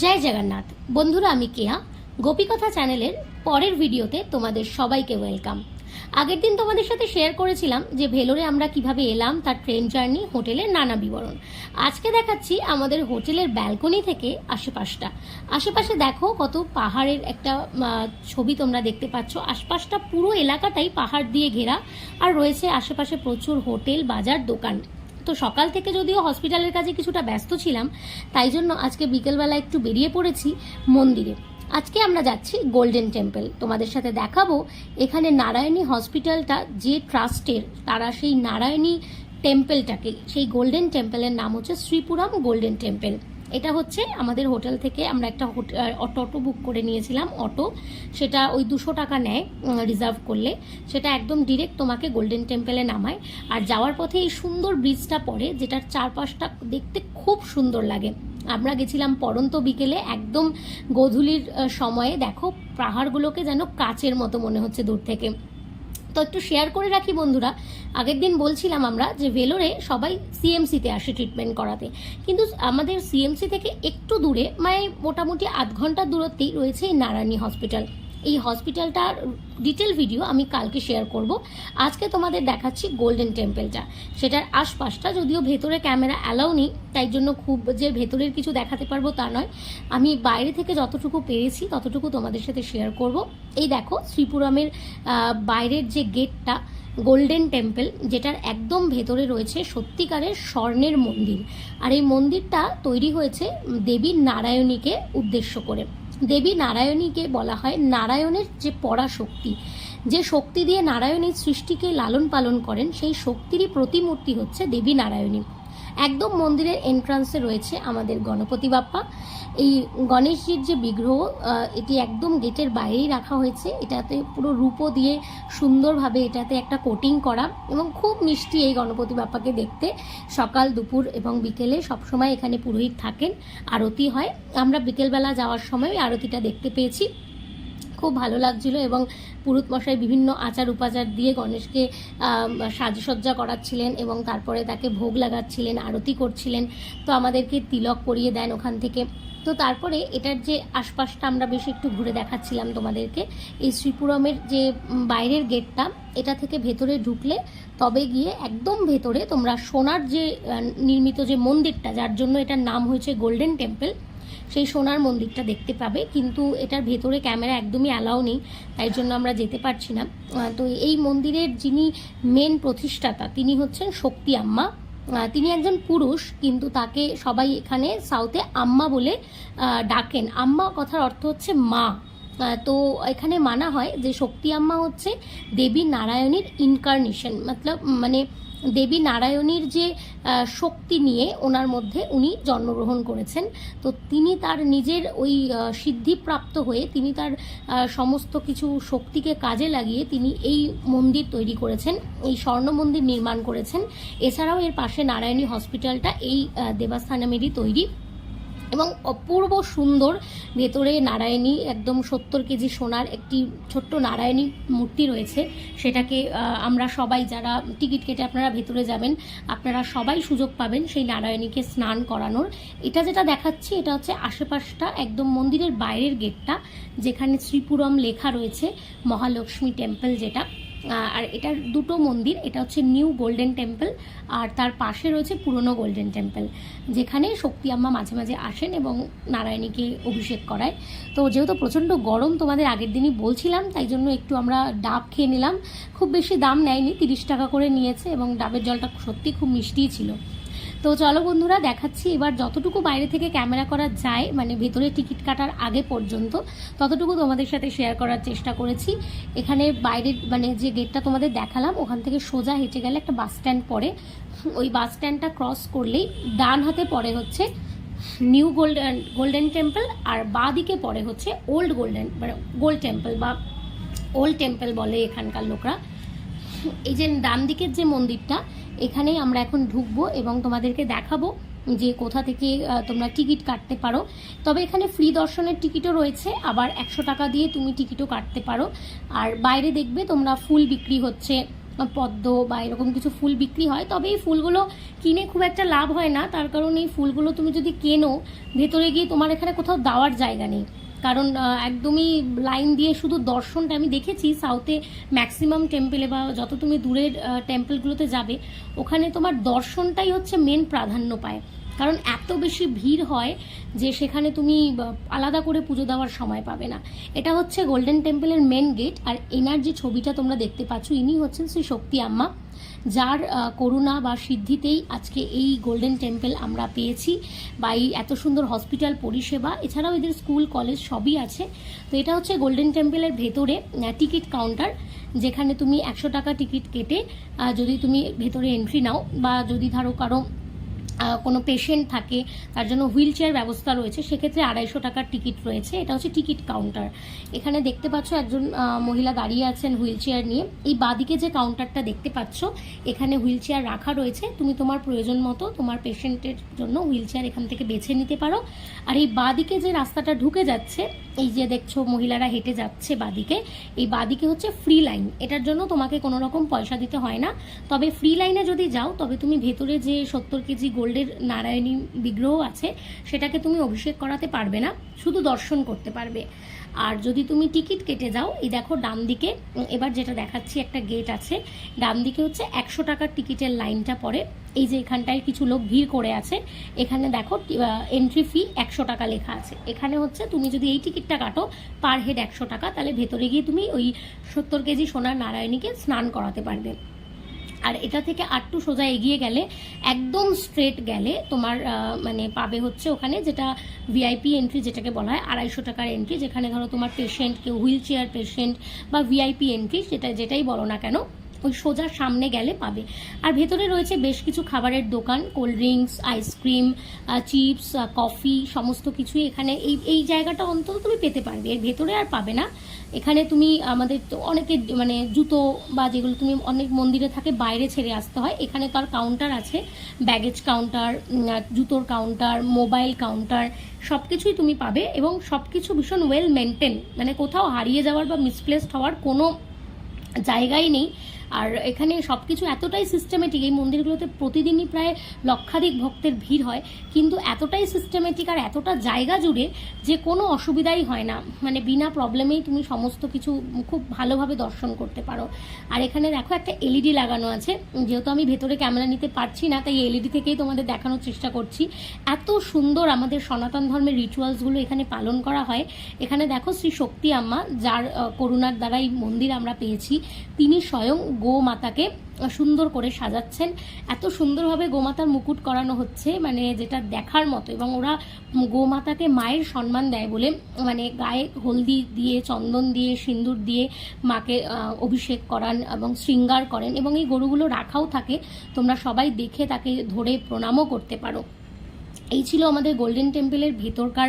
জয় জগন্নাথ বন্ধুরা, আমি কেয়া গোপীকথা চ্যানেলের পরের ভিডিওতে তোমাদের সবাইকে ওয়েলকাম। আগের দিন তোমাদের সাথে শেয়ার করেছিলাম যে ভেলোরে আমরা কিভাবে এলাম, তার ট্রেন জার্নি, হোটেলের নানা বিবরণ। আজকে দেখাচ্ছি আমাদের হোটেলের ব্যালকনি থেকে আশেপাশটা। আশেপাশে দেখো কত পাহাড়ের একটা ছবি তোমরা দেখতে পাচ্ছ। আশপাশটা পুরো এলাকাটাই পাহাড় দিয়ে ঘেরা, আর রয়েছে আশেপাশে প্রচুর হোটেল, বাজার, দোকান। তো সকাল থেকে যদিও হসপিটালের কাজে কিছুটা ব্যস্ত ছিলাম, তাই জন্য আজকে বিকেলবেলা একটু বেরিয়ে পড়েছি মন্দিরে। আজকে আমরা যাচ্ছি গোল্ডেন টেম্পল। তোমাদের সাথে দেখাবো এখানে নারায়ণী হসপিটালটা যে ট্রাস্টের, তারা সেই নারায়ণী টেম্পলটাকে, সেই গোল্ডেন টেম্পলের নাম হচ্ছে শ্রীপুরম গোল্ডেন টেম্পল। এটা হচ্ছে আমাদের হোটেল থেকে আমরা একটা অটো বুক করে নিয়েছিলাম। অটো সেটা ওই 200 টাকা নেয় রিজার্ভ করলে। সেটা একদম ডিরেক্ট তোমাকে গোল্ডেন টেম্পলে নামায়। আর যাওয়ার পথে এই সুন্দর ব্রিজটা পড়ে, যেটার চারপাশটা দেখতে খুব সুন্দর লাগে। আমরা গেছিলাম পড়ন্ত বিকেলে, একদম গোধূলির সময়ে। দেখো পাহাড়গুলোকে যেন কাচের মতো মনে হচ্ছে দূর থেকে। তো একটু শেয়ার করে রাখি বন্ধুরা, আগের দিন বলছিলাম আমরা যে ভেলোরে সবাই সিএমসিতে আসে ট্রিটমেন্ট করাতে, কিন্তু আমাদের সিএমসি থেকে একটু দূরে, মানে মোটামুটি আধ ঘন্টার দূরত্বেই রয়েছে এই নারায়ণী হসপিটাল। এই হসপিটালটার ডিটেল ভিডিও আমি কালকে শেয়ার করব। আজকে তোমাদের দেখাচ্ছি গোল্ডেন টেম্পলটা, সেটার আশপাশটা। যদিও ভেতরে ক্যামেরা অ্যালাউ নেই, তাই জন্য খুব যে ভেতরের কিছু দেখাতে পারবো তা নয়। আমি বাইরে থেকে যতটুকু পেরেছি ততটুকু তোমাদের সাথে শেয়ার করব। এই দেখো শ্রীপুরমের বাইরের যে গেটটা, গোল্ডেন টেম্পল, যেটার একদম ভেতরে রয়েছে সত্যিকারের স্বর্ণের মন্দির। আর এই মন্দিরটা তৈরি হয়েছে দেবী নারায়ণীকে উদ্দেশ্য করে। দেবী নারায়ণীকে বলা হয় নারায়ণের যে পরাশক্তি, যে শক্তি দিয়ে নারায়ণ এই সৃষ্টিকে লালন পালন করেন, সেই শক্তিরই প্রতিমূর্তি হচ্ছে দেবী নারায়ণী। একদম মন্দিরের এন্ট্রান্সে রয়েছে আমাদের গণপতি বাপ্পা। এই গণেশজির যে বিগ্রহ, এটি একদম গেটের বাইরেই রাখা হয়েছে। এটাতে পুরো রূপো দিয়ে সুন্দরভাবে এটাতে একটা কোটিং করা, এবং খুব মিষ্টি এই গণপতি বাপ্পাকে দেখতে। সকাল, দুপুর এবং বিকেলে সবসময় এখানে পুরোহিত থাকেন, আরতি হয়। আমরা বিকেলবেলা যাওয়ার সময় আরতিটা দেখতে পেয়েছি, খুব ভালো লাগছিল। এবং পুরোহিত মশাই বিভিন্ন আচার উপাচার দিয়ে গণেশকে সাজসজ্জা করাচ্ছিলেন, এবং তারপরে তাকে ভোগ লাগাচ্ছিলেন, আরতি করছিলেন। তো আমাদেরকে তিলক পরিয়ে দেন ওখান থেকে। তো তারপরে এটার যে আশপাশটা আমরা বেশি একটু ঘুরে দেখাচ্ছিলাম তোমাদেরকে। এই শ্রীপুরমের যে বাইরের গেটটা, এটা থেকে ভেতরে ঢুকলে তবে গিয়ে একদম ভেতরে তোমরা সোনার যে নির্মিত যে মন্দিরটা, যার জন্য এটার নাম হয়েছে গোল্ডেন টেম্পল, সেই সোনার মন্দিরটা দেখতে পাবে। কিন্তু এটার ভেতরে ক্যামেরা একদমই অ্যালাউ নেই, তাই জন্য আমরা যেতে পারছি না। তো এই মন্দিরের যিনি মেন প্রতিষ্ঠাতা, তিনি হচ্ছেন শক্তি আম্মা। তিনি একজন পুরুষ, কিন্তু তাকে সবাই এখানে সাউথে আম্মা বলে ডাকেন। আম্মা কথার অর্থ হচ্ছে মা। তো এখানে মানা হয় যে শক্তি আম্মা হচ্ছে দেবী নারায়ণীর ইনকার্নেশন, মানে দেবী নারায়ণীর যে শক্তি নিয়ে ওনার মধ্যে উনি জন্মগ্রহণ করেছেন। তো তিনি তার নিজের ওই সিদ্ধিপ্রাপ্ত হয়ে তিনি তার সমস্ত কিছু শক্তিকে কাজে লাগিয়ে তিনি এই মন্দির তৈরি করেছেন, এই স্বর্ণ মন্দির নির্মাণ করেছেন। এছাড়াও এর পাশে নারায়ণী হসপিটালটা এই দেবস্থানেরই তৈরি, এবং অপূর্ব সুন্দর। ভেতরে নারায়ণী একদম 70 কেজি সোনার একটি ছোট্ট নারায়ণী মূর্তি রয়েছে। সেটাকে আমরা সবাই, যারা টিকিট কেটে আপনারা ভেতরে যাবেন, আপনারা সবাই সুযোগ পাবেন সেই নারায়ণীকে স্নান করানোর। এটা যেটা দেখাচ্ছি, এটা হচ্ছে আশেপাশটা, একদম মন্দিরের বাইরের গেটটা, যেখানে শ্রীপুরম লেখা রয়েছে, মহালক্ষ্মী টেম্পল যেটা। আর এটার দুটো মন্দির, এটা হচ্ছে নিউ গোল্ডেন টেম্পল, আর তার পাশে রয়েছে পুরনো গোল্ডেন টেম্পল, যেখানে শক্তি আম্মা মাঝে মাঝে আসেন এবং নারায়ণীকে অভিষেক করায়। তো যেহেতু প্রচণ্ড গরম, তোমাদের আগের দিনই বলছিলাম, তাই জন্য একটু আমরা ডাব খেয়ে নিলাম। খুব বেশি দাম নেয়নি, 30 টাকা করে নিয়েছে, এবং ডাবের জলটা সত্যি খুব মিষ্টিই ছিল। তো চলো বন্ধুরা, দেখাচ্ছি এবার যতটুকু বাইরে থেকে ক্যামেরা করা যায়, মানে ভেতরে টিকিট কাটার আগে পর্যন্ত, ততটুকু তোমাদের সাথে শেয়ার করার চেষ্টা করেছি। এখানে বাইরের মানে যে গেটটা তোমাদের দেখালাম, ওখান থেকে সোজা হেঁটে গেলে একটা বাস স্ট্যান্ড পড়ে। ওই বাস স্ট্যান্ডটা ক্রস করলেই ডান হাতে পড়ে হচ্ছে নিউ গোল্ডেন টেম্পল, আর বাঁ দিকে পড়ে হচ্ছে ওল্ড গোল্ডেন, মানে গোল্ড টেম্পল বা ওল্ড টেম্পল বলে এখানকার লোকরা। এই যে ডান দিকের যে মন্দিরটা, এখানেই আমরা এখন ঢুকবো এবং তোমাদেরকে দেখাবো যে কোথা থেকে তোমরা টিকিট কাটতে পারো। তবে এখানে ফ্রি দর্শনের টিকিটও রয়েছে, আবার 100 টাকা দিয়ে তুমি টিকিটও কাটতে পারো। আর বাইরে দেখবে তোমরা ফুল বিক্রি হচ্ছে, পদ্ম বা এরকম কিছু ফুল বিক্রি হয়, তবে এই ফুলগুলো কিনে খুব একটা লাভ হয় না। তার কারণ এই ফুলগুলো তুমি যদি কেনো, ভেতরে গিয়ে তোমার এখানে কোথাও দেওয়ার জায়গা নেই, কারণ একদমই লাইন দিয়ে শুধু দর্শনটা আমি দেখেছি সাউথে ম্যাক্সিমাম টেম্পেলে বা যত তুমি দূরের টেম্পলগুলোতে যাবে ওখানে তোমার দর্শনটাই হচ্ছে মেন প্রাধান্য পায়, কারণ এত বেশি ভিড় হয় যে সেখানে তুমি আলাদা করে পুজো দেওয়ার সময় পাবে না। এটা হচ্ছে গোল্ডেন টেম্পলের মেন গেট। আর এনার যে ছবিটা তোমরা দেখতে পাচ্ছ, ইনি হচ্ছেন শ্রী শক্তি আম্মা, যার করুণা বা সিদ্ধিতেই আজকে এই গোল্ডেন টেম্পল আমরা পেয়েছি, বা এই এত সুন্দর হসপিটাল পরিষেবা, এছাড়াও এদের স্কুল কলেজ সবই আছে। তো এটা হচ্ছে গোল্ডেন টেম্পলের ভেতরে টিকিট কাউন্টার, যেখানে তুমি 100 টাকা টিকিট কেটে যদি তুমি ভেতরে এন্ট্রি নাও, বা যদি ধরো কারো কোনো পেশেন্ট থাকে তার জন্য হুইল চেয়ার ব্যবস্থা রয়েছে, সেক্ষেত্রে 250 টাকার টিকিট রয়েছে। এটা হচ্ছে টিকিট কাউন্টার। এখানে দেখতে পাচ্ছ একজন মহিলা দাঁড়িয়ে আছেন হুইল চেয়ার নিয়ে। এই বাদিকে যে কাউন্টারটা দেখতে পাচ্ছ, এখানে হুইল চেয়ার রাখা রয়েছে, তুমি তোমার প্রয়োজন মতো তোমার পেশেন্টের জন্য হুইল চেয়ার এখান থেকে বেছে নিতে পারো। আর এই বাদিকে যে রাস্তাটা ঢুকে যাচ্ছে, এই যে দেখছো মহিলারা হেঁটে যাচ্ছে বাদিকে, এই বাদিকে হচ্ছে ফ্রি লাইন। এটার জন্য তোমাকে কোনো রকম পয়সা দিতে হয় না। তবে ফ্রি লাইনে যদি যাও, তবে তুমি ভেতরে যে 70 কেজি গোল্ডের নারায়ণী বিগ্রহ আছে সেটাকে তুমি অভিষেক করাতে পারবে না, শুধু দর্শন করতে পারবে। আর যদি তুমি টিকিট কেটে যাও, এই দেখো ডান দিকে, এবার যেটা দেখাচ্ছি একটা গেট আছে, ডান দিকে হচ্ছে 100 টাকার টিকিটের লাইনটা পড়ে। এই যে এখানটায় কিছু লোক ভিড় করে আছে, এখানে দেখো এন্ট্রি ফি 100 টাকা লেখা আছে। এখানে হচ্ছে তুমি যদি এই টিকিটটা কাটো পার হেড 100 টাকা, তাহলে ভেতরে গিয়ে তুমি ওই 70 কেজি সোনার নারায়ণীকে স্নান করাতে পারবে। আর এটা থেকে আটটু সোজা এগিয়ে গেলে, একদম স্ট্রেট গেলে তোমার মানে পাবে হচ্ছে ওখানে যেটা ভিআইপি এন্ট্রি যেটাকে বলা হয়, 250 টাকার এন্ট্রি, যেখানে ধরো তোমার পেশেন্ট, কেউ হুইল চেয়ার পেশেন্ট বা ভিআইপি এন্ট্রি যেটাই বলো না কেন, ওই সোজা সামনে গেলে পাবে। আর ভেতরে রয়েছে বেশ কিছু খাবারের দোকান, cold drinks, ice cream, chips, coffee, সমস্ত কিছুই এখানে এই জায়গাটা অন্তত তুমি পেতে পারবে। এর ভেতরে আর পাবে না। এখানে তুমি আমাদের তো অনেকে মানে জুতো বা যেগুলো তুমি অনেক মন্দিরে থাকে বাইরে ছেড়ে আসতে হয়, এখানে তার কাউন্টার আছে, ব্যাগেজ কাউন্টার, জুতোর কাউন্টার, মোবাইল কাউন্টার, সব কিছুই তুমি পাবে। এবং সব কিছু ভীষণ ওয়েল মেনটেন, মানে কোথাও হারিয়ে যাওয়ার বা মিসপ্লেসড হওয়ার কোনো জায়গাই নেই। আর এখানে সব কিছু এতটাই সিস্টেমেটিক, এই মন্দিরগুলোতে প্রতিদিনই প্রায় লক্ষাধিক ভক্তের ভিড় হয়, কিন্তু এতটাই সিস্টেমেটিক আর এতটা জায়গা জুড়ে যে কোনো অসুবিধাই হয় না, মানে বিনা প্রবলেমেই তুমি সমস্ত কিছু খুব ভালোভাবে দর্শন করতে পারো। আর এখানে দেখো একটা এলইডি লাগানো আছে, যেহেতু আমি ভেতরে ক্যামেরা নিতে পারছি না, তাই এলইডি থেকেই তোমাদের দেখানোর চেষ্টা করছি। এত সুন্দর আমাদের সনাতন ধর্মের রিচুয়ালসগুলো এখানে পালন করা হয়। এখানে দেখো শ্রী শক্তি আম্মা, যার করুণার দ্বারা এই মন্দির আমরা পেয়েছি, তিনি স্বয়ং গোমাতাকে সুন্দর করে সাজাচ্ছেন। এত সুন্দরভাবে গোমাতার মুকুট করানো হচ্ছে, মানে যেটা দেখার মতো। এবং ওরা গোমাতাকে মায়ের সম্মান দেয় বলে মানে গায়ে হলদি দিয়ে, চন্দন দিয়ে, সিন্দুর দিয়ে মাকে অভিষেক করান এবং শৃঙ্গার করেন। এবং এই গরুগুলো রাখাও থাকে, তোমরা সবাই দেখে তাকে ধরে প্রণামও করতে পারো। এই ছিল আমাদের গোল্ডেন টেম্পলের ভেতরকার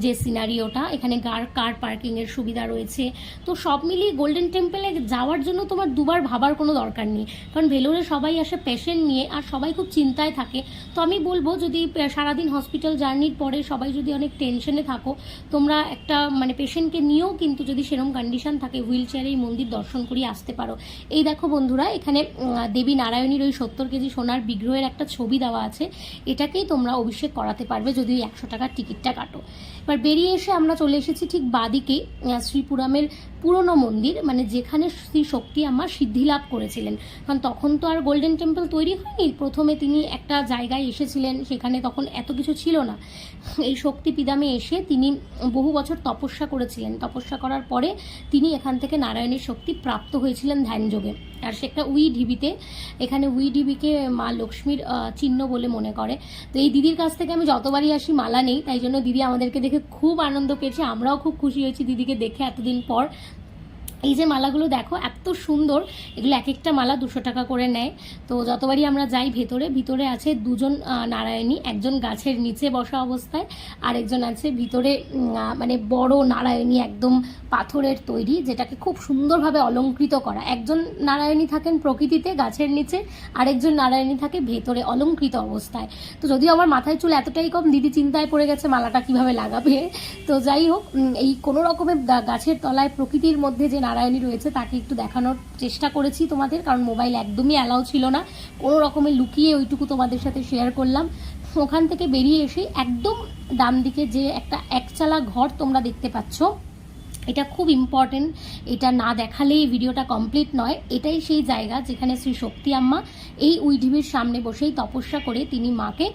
যে সিনারিওটা। এখানে কার পার্কিংয়ের সুবিধা রয়েছে। তো সব মিলিয়ে গোল্ডেন টেম্পলে যাওয়ার জন্য তোমার দুবার ভাবার কোনো দরকার নেই, কারণ ভেলোরে সবাই আসে পেশেন্ট নিয়ে, আর সবাই খুব চিন্তায় থাকে। তো আমি বলবো, যদি সারাদিন হসপিটাল জার্নির পরে সবাই যদি অনেক টেনশনে থাকো, তোমরা একটা মানে পেশেন্টকে নিয়েও কিন্তু যদি সেরকম কন্ডিশন থাকে, হুইল চেয়ারে এই মন্দির দর্শন করিয়ে আসতে পারো। এই দেখো বন্ধুরা, এখানে দেবী নারায়ণীর ওই 70 কেজি সোনার বিগ্রহের একটা ছবি দেওয়া আছে, এটাকেই তোমরা অভিষেক করাতে পারবে যদি 100 টাকার টিকিটটা কাটো। এবার বেরিয়ে এসে আমরা চলে এসেছি ঠিক বাদিকেই শ্রীপুরামের পুরনো মন্দির, মানে যেখানে শ্রী শক্তি আম্মা সিদ্ধি লাভ করেছিলেন। কারণ তখন তো আর গোল্ডেন টেম্পল তৈরি হয়নি, প্রথমে তিনি একটা জায়গায় এসেছিলেন, সেখানে তখন এত কিছু ছিল না। এই শক্তি পিদামে এসে তিনি বহু বছর তপস্যা করেছিলেন, তপস্যা করার পরে তিনি এখান থেকে নারায়ণের শক্তি প্রাপ্ত হয়েছিলেন ধ্যানযোগে। আর সে একটা উই ঢিবিতে, এখানে উই ঢিবিকে মা লক্ষ্মীর চিহ্ন বলে মনে করে। তো এই দিদির কাছ থেকে আমি যতবারই আসি মালা নেই, তাই জন্য দিদি আমাদেরকে দেখে খুব আনন্দ পেয়েছে, আমরাও খুব খুশি হয়েছি দিদিকে দেখে এতদিন পর। এই যে মালাগুলো দেখো এত সুন্দর, এগুলো এক একটা মালা 200 টাকা করে নেয়। তো যতবারই আমরা যাই ভিতরে আছে দুজন নারায়ণী, একজন গাছের নিচে বসা অবস্থায়, আর একজন আছে ভিতরে মানে বড় নারায়ণী একদম পাথরের তৈরি, যেটাকে খুব সুন্দরভাবে অলঙ্কৃত করা। একজন নারায়ণী থাকেন প্রকৃতিতে গাছের নিচে, আরেকজন নারায়ণী থাকে ভেতরে অলঙ্কৃত অবস্থায়। তো যদিও আমার মাথায় চুল এতটাই কম, দিদি চিন্তায় পড়ে গেছে মালাটা কিভাবে লাগাবে। তো যাই হোক, এই কোনো রকমের গাছের তলায় প্রকৃতির মধ্যে যে নারায়ণী রয়েছে তাকে একটু দেখানোর চেষ্টা করেছি তোমাদের, কারণ মোবাইল একদমই অ্যালাউ ছিল না, কোনো রকমের লুকিয়ে ওইটুকু তোমাদের সাথে শেয়ার করলাম। ওখান থেকে বেরিয়ে এসে একদম ডান দিকে যে একটা একচালা ঘর তোমরা দেখতে পাচ্ছ, এটা খুব ইম্পর্টেন্ট, এটা না দেখালেই ভিডিওটা কমপ্লিট নয়। এটাই সেই জায়গা যেখানে শ্রী শক্তি আম্মা এই উইঢিবির সামনে বসেই তপস্যা করে তিনি মাকে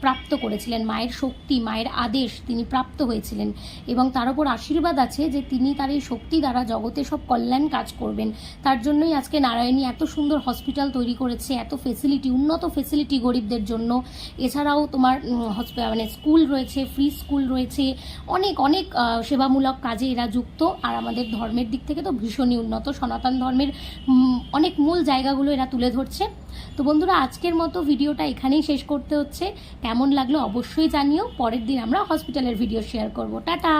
প্রাপ্ত করেছিলেন, মায়ের শক্তি, মায়ের আদেশ তিনি প্রাপ্ত হয়েছিলেন, এবং তার উপর আশীর্বাদ আছে যে তিনি তার এই শক্তি দ্বারা জগতে সব কল্যাণ কাজ করবেন। তার জন্যই আজকে নারায়ণী এত সুন্দর হসপিটাল তৈরি করেছে, এত ফেসিলিটি, উন্নত ফেসিলিটি গরিবদের জন্য। এছাড়াও তোমার স্কুল রয়েছে, ফ্রি স্কুল রয়েছে, অনেক অনেক সেবামূলক কাজে এরা যুক্ত। আর আমাদের ধর্মের দিক থেকে তো ভীষণই উন্নত, সনাতন ধর্মের অনেক মূল জায়গাগুলো এরা তুলে ধরছে। তো বন্ধুরা, আজকের মতো ভিডিওটা এখানেই শেষ করতে হচ্ছে। কেমন লাগলো অবশ্যই জানিও। পরের দিন আমরা হসপিটালের ভিডিও শেয়ার করব। টাটা।